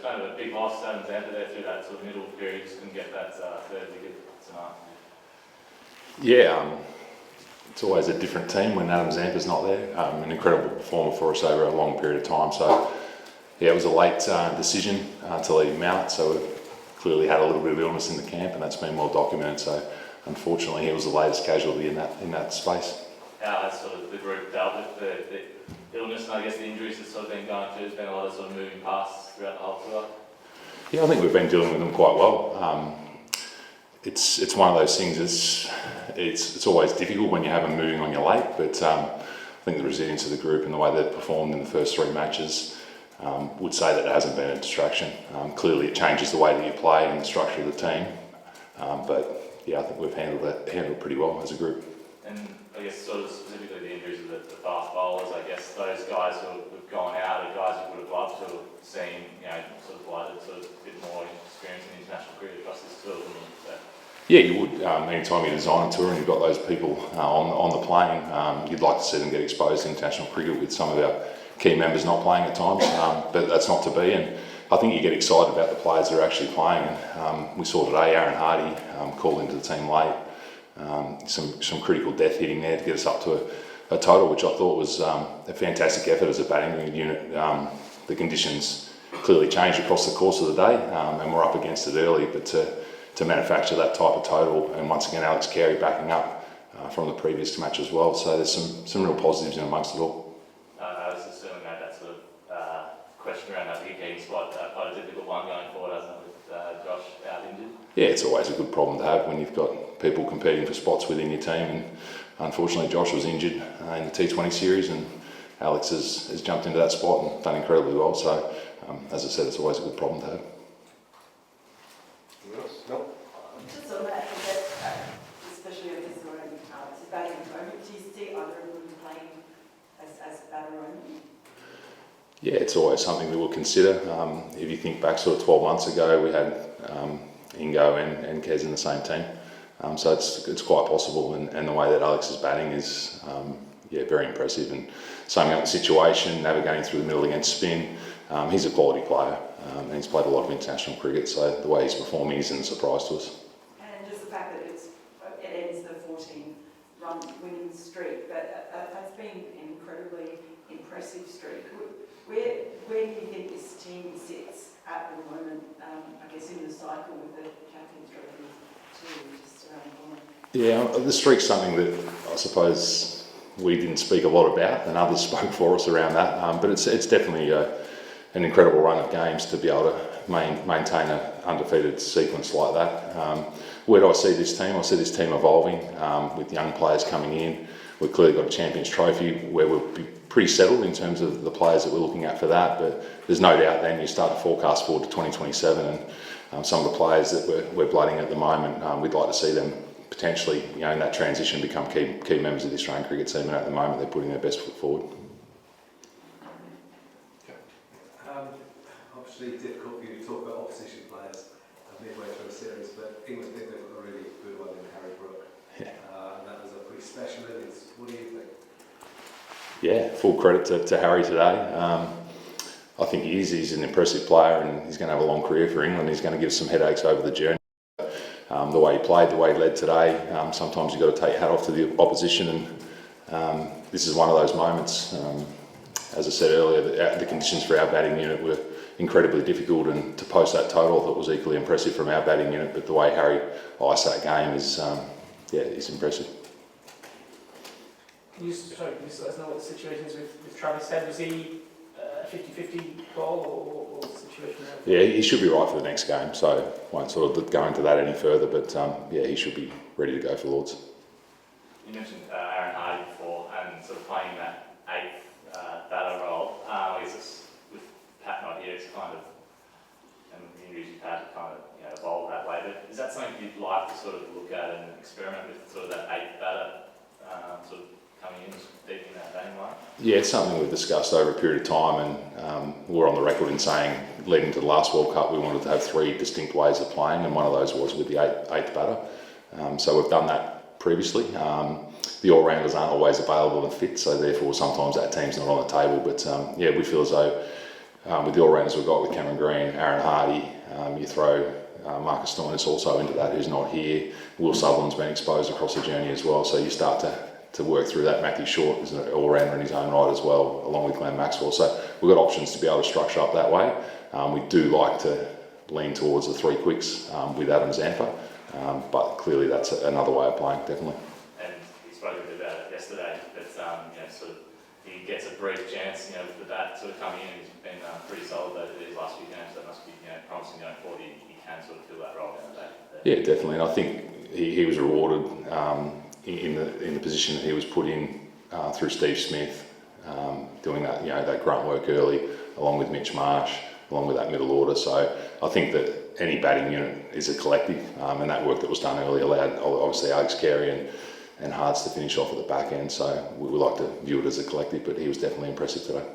kind of a big loss Adam Zampa there through that sort of middle period. Just couldn't get that third wicket tonight. Yeah, it's always a different team when Adam Zampa's not there. An incredible performer for us over a long period of time. So, yeah, it was a late decision to leave him out. So we clearly had a little bit of illness in the camp, and that's been well documented. So, unfortunately, he was the latest casualty in that space. How has sort of the group dealt with the illness and I guess the injuries that's sort of been going through? There's been a lot of sort of moving parts throughout the whole tour. Yeah, I think we've been dealing with them quite well. It's one of those things. It's always difficult when you have them moving on your late, but I think the resilience of the group and the way they've performed in the first 3 matches would say that it hasn't been a distraction. Clearly, it changes the way that you play and the structure of the team, but yeah, I think we've handled it pretty well as a group. And I guess sort of specifically the injuries of the fast bowlers, I guess those guys who have gone out are guys who would have loved to have seen, sort of blooded, sort of a bit more experience in international cricket across this tour. So. Yeah, you would. Anytime you design a tour and you've got those people on the plane, you'd like to see them get exposed to international cricket with some of our key members not playing at times, but that's not to be. And I think you get excited about the players that are actually playing. And we saw today Aaron Hardy called into the team late. Some critical death hitting there to get us up to a total, which I thought was a fantastic effort as a batting unit. The conditions clearly changed across the course of the day, and we're up against it early, but to manufacture that type of total, and once again Alex Carey backing up from the previous match as well. So there's some real positives in amongst it all. Alex has certainly made that sort of question around that wicket-keeping spot quite a difficult one going forward, hasn't it, with Josh out injured? Yeah, it's always a good problem to have when you've got people competing for spots within your team, and unfortunately Josh was injured in the T20 series, and Alex has jumped into that spot and done incredibly well. So as I said, it's always a good problem to have. Just on that, especially if it's already batting at the moment, do you see either of them playing as batter only? Yeah, it's always something that we'll consider. If you think back sort of 12 months ago, we had Ingo and Kez in the same team. So it's quite possible, and the way that Alex is batting is very impressive, and summing up the situation, navigating through the middle against spin. He's a quality player, and he's played a lot of international cricket, so the way he's performing isn't a surprise to us. And just the fact that it ends the 14-run winning streak, but that's been an incredibly impressive streak. Where do you think this team sits at the moment, I guess in the cycle with the Champions Trophy too, just around the corner? Yeah, the streak's something that I suppose we didn't speak a lot about, and others spoke for us around that, but it's definitely an incredible run of games to be able to maintain an undefeated sequence like that. Where do I see this team? I see this team evolving with young players coming in. We've clearly got a Champions Trophy where we'll be pretty settled in terms of the players that we're looking at for that, but there's no doubt then you start to forecast forward to 2027, and some of the players that we're blooding at the moment, we'd like to see them potentially, in that transition become key members of the Australian cricket team, and at the moment they're putting their best foot forward. Obviously difficult for you to talk about opposition players midway through a series, but England think they've got a really good one in Harry Brook. Yeah. And that was a pretty special innings. What do you think? Yeah, full credit to Harry today. I think he's an impressive player, and he's going to have a long career for England. He's going to give some headaches over the journey. The way he played, the way he led today, sometimes you've got to take your hat off to the opposition, and this is one of those moments. As I said earlier, the conditions for our batting unit were incredibly difficult, and to post that total I thought was equally impressive from our batting unit, but the way Harry iced that game is impressive. Can you just let us know what the situation is with Travis Head? Was he 50-50 ball, or what was the situation there? Yeah, he should be right for the next game, so won't sort of go into that any further, but he should be ready to go for Lords. You mentioned Aaron Hardy before, and sort of playing that 8th batter role. I guess it's, with Pat not here, it's kind of, and the injuries you've had to kind of evolve that way, but is that something you'd like to sort of look at and experiment with, sort of that 8th batter sort of coming in deep in that batting line? Yeah, it's something we've discussed over a period of time, and we're on the record in saying, leading to the last World Cup, we wanted to have 3 distinct ways of playing, and one of those was with the 8th batter. So we've done that previously. The all-rounders aren't always available and fit, so therefore sometimes that team's not on the table, but we feel as though with the all-rounders we've got with Cameron Green, Aaron Hardy, you throw Marcus Stoinis also into that, who's not here. Will Sutherland's been exposed across the journey as well, so you start to work through that. Matthew Short is an all-rounder in his own right as well, along with Glenn Maxwell. So we've got options to be able to structure up that way. We do like to lean towards the 3 quicks with Adam Zampa, but clearly that's another way of playing, definitely. And he spoke a bit about it yesterday, but sort of he gets a brief chance, with the bat sort of coming in. He's been pretty solid over these last few games. That must be promising going forward. He can sort of fill that role down the back. Yeah, definitely. And I think he was rewarded in the position that he was put in through Steve Smith, doing that that grunt work early, along with Mitch Marsh, along with that middle order. So I think that any batting unit is a collective, and that work that was done early allowed obviously Alex Carey and Hards to finish off at the back end. So we like to view it as a collective, but he was definitely impressive today.